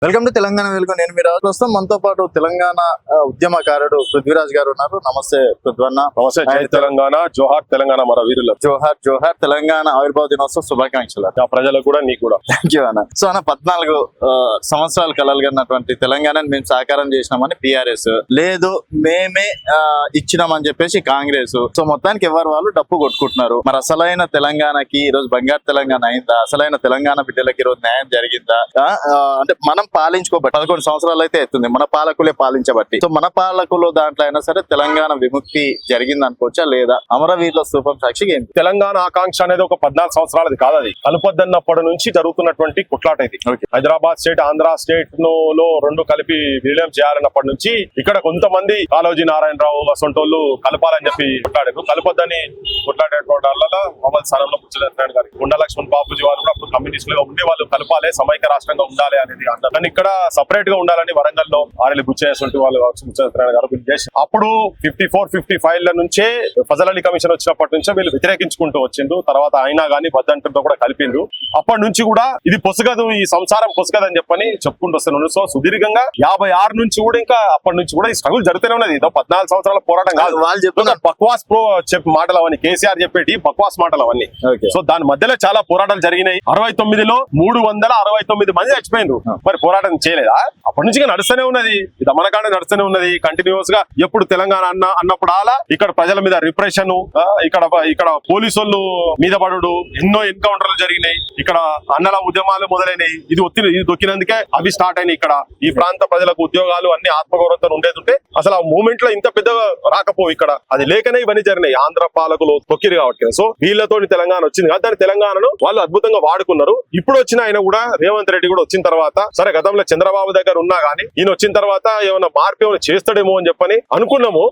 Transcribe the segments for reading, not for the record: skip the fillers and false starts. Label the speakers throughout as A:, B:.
A: Welcome to Telangana వెలుగు. నేను మీరు ప్రస్తుతం మనతో పాటు తెలంగాణ ఉద్యమకారుడు పృథ్వీరాజ్ గారు ఉన్నారు. నమస్తే పృథ్వన్న.
B: నమస్తే. జై తెలంగాణ, జోహార్ తెలంగాణ మన వీరులు.
A: జోహార్ జోహార్. తెలంగాణ ఆవిర్భావ దినోత్సవ శుభాకాంక్షలు
B: ప్రజలకు కూడా, నీకు కూడా.
A: థ్యాంక్ యూ అన్న. సో అన్న 14 సంవత్సరాలు కలలుగన్నటువంటి తెలంగాణని మేము సాకారం చేసినామని PRS లేదు, మేమే ఇచ్చినామని చెప్పేసి కాంగ్రెస్. సో మొత్తానికి ఎవరు వాళ్ళు డప్పు కొట్టుకుంటున్నారు. మరి అసలైన తెలంగాణకి ఈ రోజు బంగారు తెలంగాణ అయిందా? అసలైన తెలంగాణ బిడ్డలకి ఈ రోజు న్యాయం జరిగిందా? అంటే మనం పాలించుకోబట్టి 11 సంవత్సరాలు అయితే అవుతుంది, మన పాలకులే పాలించబట్టి. సో మన పాలకులు దాంట్లో అయినా సరే తెలంగాణ విముక్తి జరిగింది అనుకోవచ్చా లేదా? అమరవీరుల స్థూపం సాక్షిగా ఏంటి?
B: తెలంగాణ ఆకాంక్ష అనేది ఒక 14 సంవత్సరాలది కాదు, అది కలుపొద్దన్నప్పటి నుంచి జరుగుతున్నటువంటి కొట్లాట ఇది. హైదరాబాద్ స్టేట్, ఆంధ్ర స్టేట్ లో రెండు కలిపి విలీనం చేయాలన్నప్పటి నుంచి ఇక్కడ కొంతమంది కాళోజీ నారాయణరావు వసంటోళ్ళు కలపాలని చెప్పి కొట్లాడారు. కలపొద్దని కొట్లాడేటువంటి వాళ్ళ మొహమ్మద్ స్థానంలో ముచ్చలనారాయణ గారు, గుండా లక్ష్మణ్ బాపూజీ వారు కూడా కమ్యూనిస్టులుగా ఉండే వాళ్ళు కలపాలి, సమైక్య రాష్ట్రంగా ఉండాలి అనేది అన్నారు. కానీ ఇక్కడ సపరేట్ గా ఉండాలని వరంగల్ లో ఆర్ఎల్ బుచ్చయ్య వాళ్ళు ముచ్చలనారాయణ గారు చేసి అప్పుడు 54-55 నుంచే ఫజల్ అలీ కమిషన్ వచ్చినప్పటి నుంచే వీళ్ళు వ్యతిరేకించుకుంటూ వచ్చిండ్రు. తర్వాత అయినా గానీ బద్దంటతో కూడా కలిపిండ్రు. అప్పటి నుంచి కూడా ఇది పొసగదు, ఈ సంసారం పొసగదు అని చెప్పని చెప్పుకుంటూ వస్తున్నాను. సో సుదీర్ఘంగా 56 నుంచి కూడా ఇంకా అప్పటి నుంచి కూడా ఈ స్ట్రగుల్ జరుగుతూనే ఉన్నది. 14 సంవత్సరాల పోరాటం కాదు.
A: వాళ్ళు చెప్తున్న
B: బక్వాస్ మాటలు అవన్నీ, కేసీఆర్ చెప్పేటి బక్వాస్ మాటలు అవన్నీ. సో దాని మధ్యలో చాలా పోరాటాలు జరిగినాయి. 69లో 369 మంది చచ్చిపోయిండ్రు. మరి పోరాటం చేయలేదా? అప్పటి నుంచి నడుస్తూనే ఉన్నది, దమనకాండ నడుస్తూనే ఉన్నది కంటిన్యూస్ గా. ఎప్పుడు తెలంగాణ అన్నప్పుడు అలా ఇక్కడ ప్రజల మీద రిప్రెషన్, ఇక్కడ పోలీసు వాళ్ళు మీద పడుడు, ఎన్నో ఎన్కౌంటర్లు జరిగినాయి. ఇక్కడ అన్నల ఉద్యమాలు మొదలైనవి. ఇది దొక్కినందుకే అవి స్టార్ట్ అయినాయి. ఇక్కడ ఈ ప్రాంత ప్రజలకు ఉద్యోగాలు అన్ని ఆత్మగౌరవంతో ఉండేది. అసలు ఆ మూమెంట్ లో ఇంత పెద్దగా రాకపోవు. ఇక్కడ అది లేకనే ఇవన్నీ జరిగినాయి. ఆంధ్ర పాలకులు తొక్కిరు కాబట్టి. సో వీళ్ళతో తెలంగాణ వచ్చింది కాదు, దాని తెలంగాణను వాళ్ళు అద్భుతంగా వాడుకున్నారు. ఇప్పుడు వచ్చిన ఆయన కూడా, రేవంత్ రెడ్డి కూడా వచ్చిన తర్వాత, సరే గతంలో చంద్రబాబు దగ్గర ఉన్నా గానీ ఈయన వచ్చిన తర్వాత ఏమైనా మార్పు ఏమైనా చేస్తాడేమో అని చెప్పని అనుకున్నాము.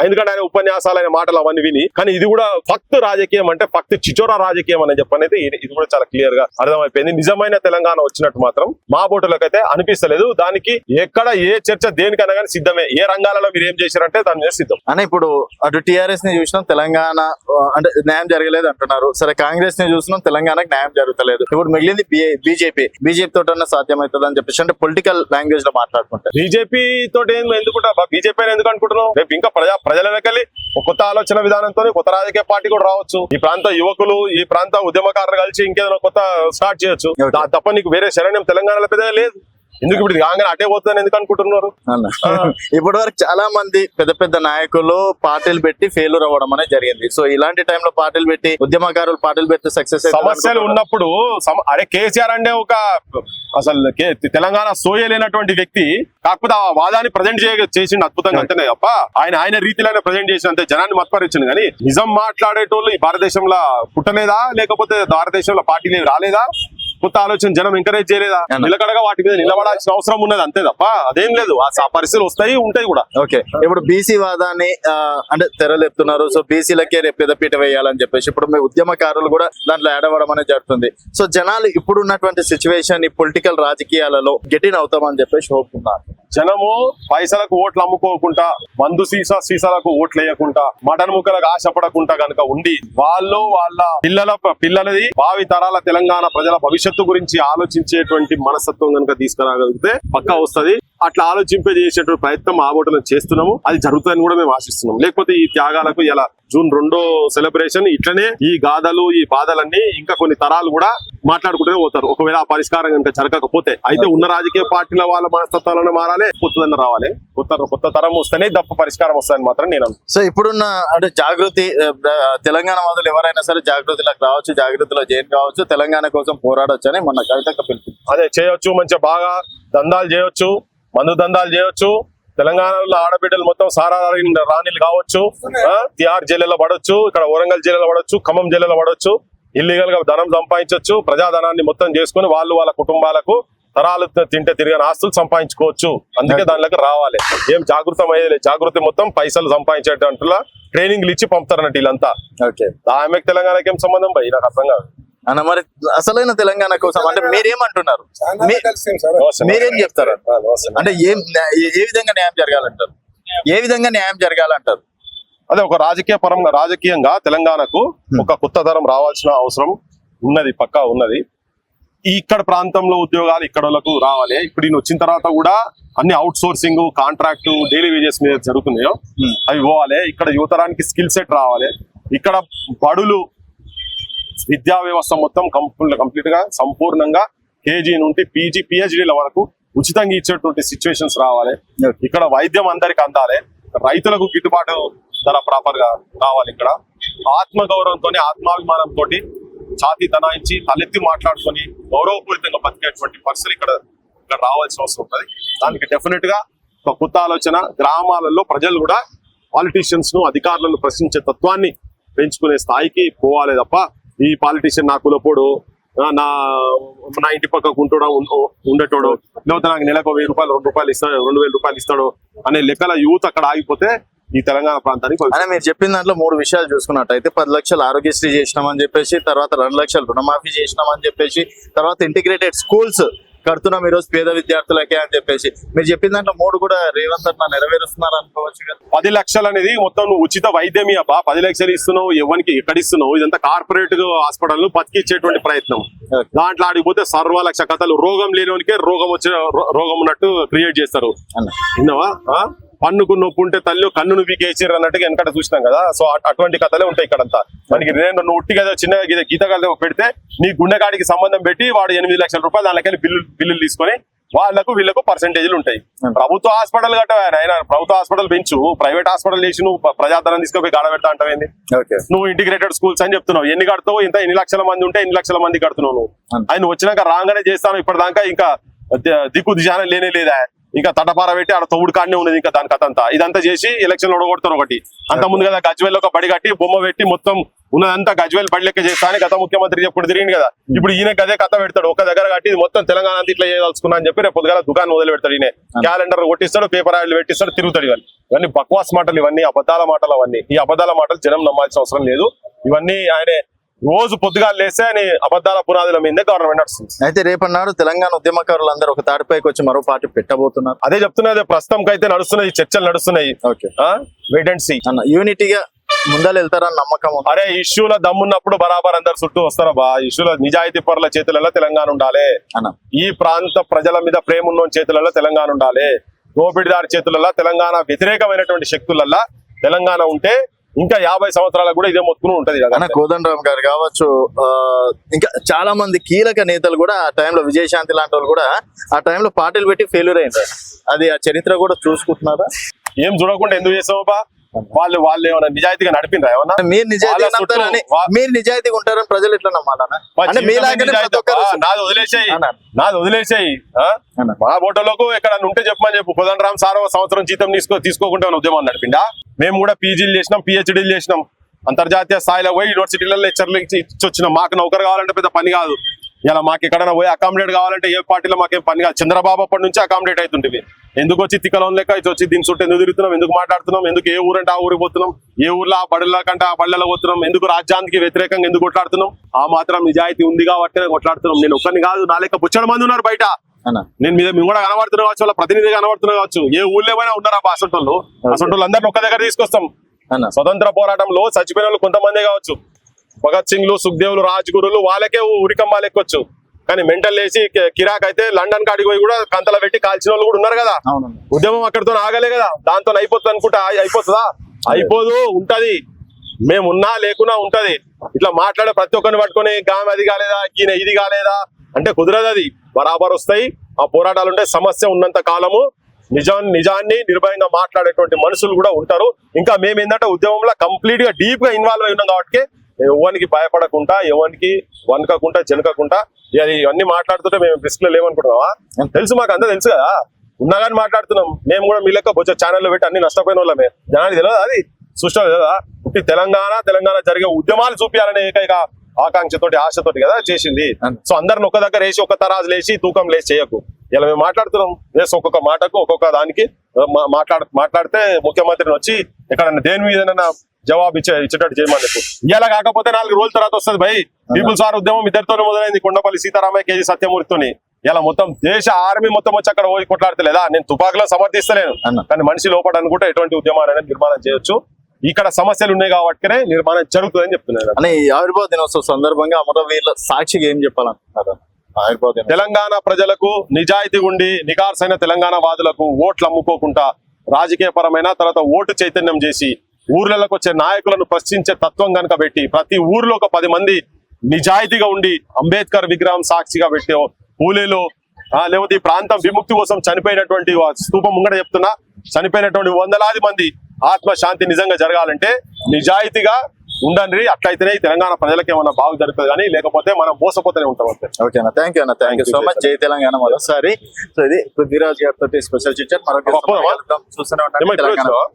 B: ఎందుకంటే ఆయన ఉపన్యాసాలు, ఆయన మాటలు అవన్నీ విని. కానీ ఇది కూడా ఫక్త్ రాజకీయం, అంటే ఫక్త్ చిచోరా రాజకీయం అని చెప్పనేది ఇది కూడా చాలా క్లియర్ గా అర్థమైపోయింది. నిజమైన తెలంగాణ వచ్చినట్టు మాత్రం మా బోటులకైతే అనిపిస్తలేదు. దానికి ఎక్కడ ఏ చర్చ దేనికైనా కానీ సిద్ధమే. ఏ రంగాలలో మీరు ఏం చేశారంటే దాని మీద సిద్ధం
A: అని. ఇప్పుడు అటు TRS ని చూసినాం, తెలంగాణ అంటే న్యాయం జరగలేదు అంటున్నారు. సరే కాంగ్రెస్ ని చూసినాం, తెలంగాణకు న్యాయం జరుగుతలేదు. ఇప్పుడు మిగిలింది బీజేపీ తోటన్నా సాధ్యమవుతుంది అని చెప్పేసి, అంటే పొలిటికల్ లాంగ్వేజ్ లో మాట్లాడుకుంటే
B: బీజేపీ తోటి ఎందుకుంటా, బీజేపీ ఎందుకు అనుకుంటున్నావు? రేపు ఇంకా ప్రజలకెళ్ళి ఒక కొత్త ఆలోచన విధానంతో కొత్త రాజకీయ పార్టీ కూడా రావచ్చు. ఈ ప్రాంత యువకులు, ఈ ప్రాంత ఉద్యమకారులు కలిసి ఇంకేదైనా కొత్త స్టార్ట్ చేయొచ్చు. తప్ప నీకు వేరే శరణ్యం తెలంగాణలో పెద్దగా లేదు. ఎందుకు ఇప్పుడు కాగానే అటే పోతుందని ఎందుకు అనుకుంటున్నారు?
A: ఇప్పటి వరకు చాలా మంది పెద్ద పెద్ద నాయకులు పార్టీలు పెట్టి ఫెయిల్యూర్ అవ్వడం అనేది జరిగింది. సో ఇలాంటి టైంలో పార్టీలు పెట్టి, ఉద్యమకారులు పార్టీలు పెట్టి సక్సెస్
B: సమస్యలు ఉన్నప్పుడు, అరే కేసీఆర్ అంటే ఒక అసలు తెలంగాణ సోయలేనటువంటి వ్యక్తి, కాకపోతే ఆ వాదాన్ని ప్రజెంట్ చేసిండు అద్భుతంగా, అంతేనే తప్ప ఆయన రీతిలోనే ప్రజెంట్ చేసిన అంతే, జనాన్ని మత్పరిచింది. కానీ నిజం మాట్లాడేటోళ్ళు ఈ భారతదేశంలో పుట్టలేదా? లేకపోతే భారతదేశంలో పార్టీలు రాలేదా? కొత్త ఆలోచన జనం ఎంకరేజ్ చేయలేదా? నిలకడగా వాటి మీద నిలబడాల్సిన అవసరం ఉన్నది, అంతే తప్ప అదేం లేదు. ఆ పరిస్థితులు వస్తాయి, ఉంటాయి కూడా.
A: ఓకే, ఇప్పుడు బీసీ వాదాన్ని అంటే తెరలేపుతున్నారు. సో బీసీలకే రేపు పెద్దపీట వేయాలని చెప్పేసి ఇప్పుడు మీ ఉద్యమకారులు కూడా దాంట్లో యాడవడం అనేది జరుగుతుంది. సో జనాలు ఇప్పుడు ఉన్నటువంటి సిచ్యువేషన్, ఈ పొలిటికల్ రాజకీయాలలో గెటిన్ అవుతామని చెప్పేసి హోపుతున్నారు.
B: జనము పైసలకు ఓట్లు అమ్ముకోకుండా, మందు సీసాలకు ఓట్లు వేయకుండా, మటన్ ముక్కలకు ఆశపడకుండా గనక ఉండి, వాళ్ళు వాళ్ళ పిల్లలది భావి తరాల తెలంగాణ ప్రజల భవిష్యత్తు గురించి ఆలోచించేటువంటి మనస్తత్వం కనుక తీసుకురాగలిగితే పక్కా వస్తుంది. అట్లా ఆలోచింపజేసేటువంటి ప్రయత్నం ఆ ఓటలో చేస్తున్నాము. అది జరుగుతుందని కూడా మేము ఆశిస్తున్నాం. లేకపోతే ఈ త్యాగాలకు ఇలా జూన్ 2 సెలబ్రేషన్ ఇట్లనే ఈ గాథలు, ఈ బాధలన్నీ ఇంకా కొన్ని తరాలు కూడా మాట్లాడుకుంటూనే పోతారు. ఒకవేళ ఆ పరిష్కారం కనుక జరగకపోతే, అయితే ఉన్న రాజకీయ పార్టీల వాళ్ళ మనస్తత్వాలను మారాలి, కొత్తదన్న రావాలి. కొత్త తరం వస్తేనే తప్ప పరిష్కారం వస్తుందని మాత్రం నేను.
A: సో ఇప్పుడున్న అంటే జాగృతి తెలంగాణ వాదులు ఎవరైనా సరే జాగృతిలోకి రావచ్చు, జాగృతిలో జైన్ కావచ్చు, తెలంగాణ కోసం పోరాడొచ్చు అని మొన్న కవితక్క పిలుపు.
B: అదే చేయొచ్చు, మంచిగా బాగా దందాలు చేయొచ్చు, మందు దందాలు చేయొచ్చు. తెలంగాణలో ఆడబిడ్డలు మొత్తం సారా రాణిలు కావచ్చు, తిహార్ జైల్లో పడవచ్చు, ఇక్కడ వరంగల్ జైల్లో పడవచ్చు, ఖమ్మం జైల్లో పడవచ్చు. ఇల్లీగల్ గా ధనం సంపాదించవచ్చు, ప్రజాధనాన్ని మొత్తం చేసుకుని వాళ్ళ కుటుంబాలకు తరాలు తింటే తిరిగిన ఆస్తులు సంపాదించుకోవచ్చు. అందుకే దానిలోకి రావాలి. ఏం జాగృతం అయ్యేది, జాగృతి మొత్తం పైసలు సంపాదించేటట్లా ట్రైనింగ్లు ఇచ్చి పంపుతారన్నట్టు వీళ్ళంతా. ఆమెకు తెలంగాణకి ఏం సంబంధం పోయి నాకు అర్థం కాదు
A: అన్న. మరి అసలైన తెలంగాణ కోసం అంటే మీరేమంటున్నారు? మీరేం చెప్తారు? అంటే ఏ విధంగా న్యాయం జరగాలంటారు?
B: అదే ఒక రాజకీయంగా తెలంగాణకు ఒక కొత్త తరం రావాల్సిన అవసరం ఉన్నది, పక్కా ఉన్నది. ఇక్కడ ప్రాంతంలో ఉద్యోగాలు ఇక్కడ వాళ్ళకు రావాలి. ఇప్పుడు ఈయన వచ్చిన తర్వాత కూడా అన్ని out sourcing, contract, daily wages మీద జరుగుతున్నాయో అవి పోవాలి. ఇక్కడ యువతరానికి స్కిల్ సెట్ రావాలి. ఇక్కడ బడులు విద్యా వ్యవస్థ మొత్తం కంప్లీట్ గా సంపూర్ణంగా కేజీ నుండి పీజీ, పిహెచ్డీల వరకు ఉచితంగా ఇచ్చేటువంటి సిచ్యువేషన్స్ రావాలి. ఇక్కడ వైద్యం అందరికి అందాలి. రైతులకు గిట్టుబాటు ధర ప్రాపర్ గా రావాలి. ఇక్కడ ఆత్మగౌరవంతో, ఆత్మాభిమానంతో ఛాతీ తనాయించి తలెత్తి మాట్లాడుకొని గౌరవపూరితంగా బతికేటువంటి పరిస్థితులు ఇక్కడ రావాల్సిన అవసరం ఉంటుంది. దానికి డెఫినెట్ గా ఒక కొత్త ఆలోచన. గ్రామాలలో ప్రజలు కూడా పాలిటీషియన్స్ ను, అధికారులను ప్రశ్నించే తత్వాన్ని పెంచుకునే స్థాయికి పోవాలి తప్ప ఈ పాలిటీషియన్ నా కులపోడు, నా ఇంటి పక్కకు ఉండేటోడు, లేకపోతే నాకు నెలకు 1000 రూపాయలు, 2 రూపాయలు ఇస్తాడు, 2000 రూపాయలు ఇస్తాడు అనే లెక్కల యూత్ అక్కడ ఆగిపోతే ఈ తెలంగాణ ప్రాంతానికి.
A: అని మీరు చెప్పిన దాంట్లో 3 విషయాలు చూసుకున్నట్టయితే 10 లక్షలు ఆరోగ్యశ్రీ చేసినామని చెప్పేసి, తర్వాత 2 లక్షలు రుణమాఫీ చేసినామని చెప్పేసి, తర్వాత ఇంటిగ్రేటెడ్ స్కూల్స్ కడుతున్నాం ఈరోజు పేద విద్యార్థులకే అని చెప్పేసి మీరు చెప్పిన దాంట్లో 3 కూడా రేవంత్ అన్న నెరవేరుస్తున్నారు అనుకోవచ్చు కదా.
B: 10 లక్షలు అనేది మొత్తం నువ్వు ఉచిత వైద్యం అబ్బా. 10 లక్షలు ఇస్తున్నావు, ఎవరికి ఎక్కడ ఇస్తున్నావు? ఇదంతా కార్పొరేట్ హాస్పిటల్ బతికిచ్చేటువంటి ప్రయత్నం. దాంట్లో ఆడిపోతే 1 లక్ష కథలు. రోగం లేనివానికే రోగం ఉన్నట్టు క్రియేట్ చేస్తారు. విన్నావా? పన్నుకు నొప్పి ఉంటే తల్లి కన్నును వీకేసారు అన్నట్టుగా వెనకట చూసినాం కదా. సో అటువంటి కథలే ఉంటాయి ఇక్కడంతా. మనకి నువ్వు ఉట్టి కదా చిన్న గీత కథ పెడితే నీ గుండెకాడికి సంబంధం పెట్టి వాడు 8 లక్షల రూపాయలు దానికని బిల్లులు తీసుకొని వీళ్ళకు పర్సెంటేజ్లు ఉంటాయి. ప్రభుత్వ హాస్పిటల్ గట్ట ఆయన ప్రభుత్వ హాస్పిటల్ పెంచు, ప్రైవేట్ హాస్పిటల్ చేసి నువ్వు ప్రజాధనం తీసుకుపోయి గాడబెడతా అంటావేంది? నువ్వు ఇంటిగ్రేటెడ్ స్కూల్స్ అని చెప్తున్నావు. ఎన్ని కడతావు? ఎన్ని లక్షల మంది ఉంటే ఎన్ని లక్షల మంది కడుతున్నావు నువ్వు? ఆయన వచ్చినాక రాగానే చేస్తాను. ఇప్పటిదాకా ఇంకా దిక్కు దిశానం లేనే లేదా. ఇంకా తటపార పెట్టి ఆడ తొవుడు కాడనే ఉన్నది. ఇంకా దాని కథ అంతా ఇదంతా చేసి ఎలక్షన్ ఓడగొడతారు. ఒకటి అంత ముందు కదా గజ్వేల్ ఒక బడి కట్టి బొమ్మ పెట్టి మొత్తం ఉన్నదంతా గజ్వేల్ బడి లెక్క చేస్తా అని గత ముఖ్యమంత్రి చెప్పుడు తిరిగింది కదా. ఇప్పుడు ఈయన గదే కథ పెడతాడు. ఒక దగ్గర కట్టి ఇది మొత్తం తెలంగాణ అంతా ఇట్లా చేయదలుచుకున్నా అని చెప్పి రేపు పొద్దుగాల దుకాణం మొదలు పెడతాడు. ఈయన క్యాలెండర్ కొట్టిస్తాడు, పేపర్ ఆయిల్ పెట్టిస్తాడు, తిరుగుతాడు. ఇవన్నీ బక్వాస్ మాటలు, ఇవన్నీ అబద్ధాల మాటలు. అవన్నీ ఈ అబద్ధాల మాటలు జనం నమ్మాల్సిన అవసరం లేదు. ఇవన్నీ ఆయనే రోజు పొద్దుగా లేస్తే అని అబద్ధాల పునాదుల మీదే గవర్నమెంట్ నడుస్తుంది.
A: అయితే రేపన్నాడు తెలంగాణ ఉద్యమకారులు అందరూ ఒక తాటిపైకి వచ్చి మరో పార్టీ పెట్టబోతున్నారు.
B: అదే చెప్తున్నది. ప్రస్తుతం అయితే నడుస్తున్నాయి చర్చలు నడుస్తున్నాయి. వెయిట్ అండ్ సీ
A: అన్న. యూనిటీగా ముందలు వెళ్తారని నమ్మకం.
B: అరే ఇష్యూల దమ్మున్నప్పుడు బరాబర్ అందరు చుట్టూ వస్తారా బా. ఇష్యూల నిజాయితీ పరుల చేతులలో తెలంగాణ ఉండాలి అన్న. ఈ ప్రాంత ప్రజల మీద ప్రేమ ఉన్న చేతులలో తెలంగాణ ఉండాలి. దోపిడిదారి చేతులలో తెలంగాణ వ్యతిరేకమైనటువంటి శక్తులలో తెలంగాణ ఉంటే ఇంకా 50 సంవత్సరాలకు కూడా ఇదే మొత్తుకుని ఉంటది కదా.
A: కోదండరామ్ గారు కావచ్చు, ఇంకా చాలా మంది కీలక నేతలు కూడా ఆ టైంలో, విజయశాంతి లాంటి వాళ్ళు కూడా ఆ టైంలో పార్టీలు పెట్టి ఫెయిల్యూర్ అయింది. అది ఆ చరిత్ర కూడా చూసుకుంటున్నారా?
B: ఏం చూడకుండా ఎందుకు చేసావు బా? వాళ్ళు ఏమైనా నిజాయితీగా నడిపినరా? ఏమన్నా
A: మీరు నిజాయితీగా ఉంటారని ప్రజలు ఎట్లా నమ్మాలన్నా?
B: నాది వదిలేసాయి. మా బోటలోకి ఎక్కడ ఉంటే చెప్పమని చెప్పు. కోదండరామ్ సార్ సంవత్సరం జీతం తీసుకోకుండా ఉద్యమం నడిపిండా. మేము కూడా పీజీలు చేసినాం, పిహెచ్డీలు చేసినాం, అంతర్జాతీయ స్థాయిలో పోయి యూనివర్సిటీలలో లెక్చర్లు ఇచ్చి వచ్చినాం. మాకు నౌకరు కావాలంటే పెద్ద పని కాదు. ఇలా మాకు ఎక్కడైనా పోయి అకామిడేట్ కావాలంటే ఏ పార్టీలో మాకేం పని కాదు. చంద్రబాబు అప్పటి నుంచి అకామిడేట్ అవుతుంటుంది. ఎందుకు వచ్చి తిక్కలం లెక్క ఇది వచ్చి దీని చుట్టూ ఎందుకు తిరుగుతున్నాం, ఎందుకు మాట్లాడుతున్నాం, ఎందుకు ఏ ఊరంటే ఆ ఊరికి పోతున్నాం, ఏ ఊర్లో ఆ బడుల కంటే ఆ బళ్ళలో పోతున్నాం, ఎందుకు రాజ్యానికి వ్యతిరేకంగా ఎందుకు కొట్లాడుతున్నాం? ఆ మాత్రం నిజాయితీ ఉంది కాబట్టి కొట్లాడుతున్నాం. నేను ఒక్కరిని కాదు, నా లెక్క బుచ్చడ మంది ఉన్నారు బయట. నేను మేము కూడా కనబడుతున్నా కావచ్చు, వాళ్ళ ప్రతినిధిగా కనబడుతున్నా కావచ్చు. ఏ ఊళ్ళో పోయినా ఉన్నారా అసంటోళ్ళు? అసంటోళ్ళు అందరిని ఒక్క దగ్గర తీసుకొస్తాం. స్వతంత్ర పోరాటంలో చచ్చిపోయిన వాళ్ళు కొంతమంది కావచ్చు. భగత్ సింగ్లు, సుఖ్దేవులు, రాజ్గురులు వాళ్ళకే ఉరికమ్మాలు ఎక్కొచ్చు. కానీ మెంటల్ వేసి కిరాక్ అయితే లండన్ కాడికి పోయి కూడా కంతల పెట్టి కాల్చిన వాళ్ళు కూడా ఉన్నారు కదా. ఉద్యమం అక్కడితో ఆగలే కదా. దాంతో అయిపోతుంది అనుకుంటా. అయిపోతుందా? అయిపోదు, ఉంటది. మేమున్నా లేకున్నా ఉంటది. ఇట్లా మాట్లాడే ప్రతి ఒక్కరిని పట్టుకొని గామె అది కాలేదా, ఈయన ఇది కాలేదా అంటే కుదరదు. అది బరాబర్ వస్తాయి ఆ పోరాటాలు. ఉంటే సమస్య ఉన్నంత కాలము నిజాన్ని నిర్భయంగా మాట్లాడేటువంటి మనుషులు కూడా ఉంటారు. ఇంకా మేము ఏంటంటే ఉద్యమంలో కంప్లీట్ గా డీప్ గా ఇన్వాల్వ్ అయి ఉన్నాం కాబట్టి ఎవరికి భయపడకుండా, ఎవరికి వనకకుండా, జనకకుండా ఇవన్నీ మాట్లాడుతుంటే మేము రిస్క్ లో లేవనుకుంటున్నావా? తెలుసు, మాకు అంతా తెలుసు కదా. ఉన్నా కానీ మాట్లాడుతున్నాం. మేము కూడా మీ లెక్క బొచ్చ ఛానల్లో పెట్టి అన్ని నష్టపోయిన వాళ్ళమే. జనానికి తెలియదు అది సృష్టి కదా. తెలంగాణ జరిగే ఉద్యమాలు చూపించాలనే ఏకైక ఆకాంక్షతోటి, ఆశతోటి కదా చేసింది. సో అందరిని ఒక దగ్గర వేసి ఒక తరాజు లేసి తూకం లేచి చేయకు. ఇలా మేము మాట్లాడుతున్నాం. వేసి ఒక్కొక్క మాటకు ఒక్కొక్క దానికి మాట్లాడితే ముఖ్యమంత్రిని వచ్చి ఎక్కడన్నా దేని మీద జవాబు ఇచ్చేటట్టు చేయమని చెప్పు. ఇలా కాకపోతే 4 రోజుల తర్వాత వస్తుంది భయ్. పీపుల్స్ వార్ ఉద్యమం ఇద్దరితోనే మొదలైంది. కొండపల్లి సీతారామయ్య, కేజీ సత్యమూర్తితోని. ఇలా మొత్తం దేశ ఆర్మీ మొత్తం వచ్చి అక్కడ పోయి కొట్లాడతలేదా? నేను తుపాకులో సమర్థిస్తలేను, కానీ మనిషి లోపల అనుకుంటే ఎటువంటి ఉద్యమాన్ని నిర్మాణం చేయొచ్చు. ఇక్కడ సమస్యలు ఉన్నాయి కాబట్టి నిర్మాణం జరుగుతుందని చెప్తున్నాను.
A: ఆవిర్భావ దినోత్సవం సందర్భంగా అమరవీరుల సాక్షిగా ఏం చెప్పాలనుకుంటున్నారు? ఆగిపోతుంది.
B: తెలంగాణ ప్రజలకు నిజాయితీ ఉండి నికార్సైన తెలంగాణ వాదులకు ఓట్లు అమ్ముకోకుండా రాజకీయ పరమైన తర్వాత ఓటు చైతన్యం చేసి ఊర్లలోకి వచ్చే నాయకులను ప్రశ్నించే తత్వం కనుక పెట్టి ప్రతి ఊర్లో ఒక 10 మంది నిజాయితీగా ఉండి అంబేద్కర్ విగ్రహం సాక్షిగా పెట్టే పూలేలో లేకపోతే ఈ ప్రాంతం విముక్తి కోసం చనిపోయినటువంటి స్తూపం ముంగట చెప్తున్నా చనిపోయినటువంటి వందలాది మంది ఆత్మశాంతి నిజంగా జరగాలంటే నిజాయితీగా ఉండండి. అట్లయితేనే ఈ తెలంగాణ ప్రజలకు ఏమన్నా బాగు జరుగుతుంది కానీ లేకపోతే మనం మోసపోతూనే ఉంటాం అంతే.
A: ఓకేనా, థ్యాంక్ యూ అన్న, థ్యాంక్ యూ సో మచ్. జై తెలంగాణ మరోసారి. సో ఇది పృథ్వీరాజ్ గారితో స్పెషల్ చిట్చాట్. మరొక
B: చూస్తూనే ఉంటాం.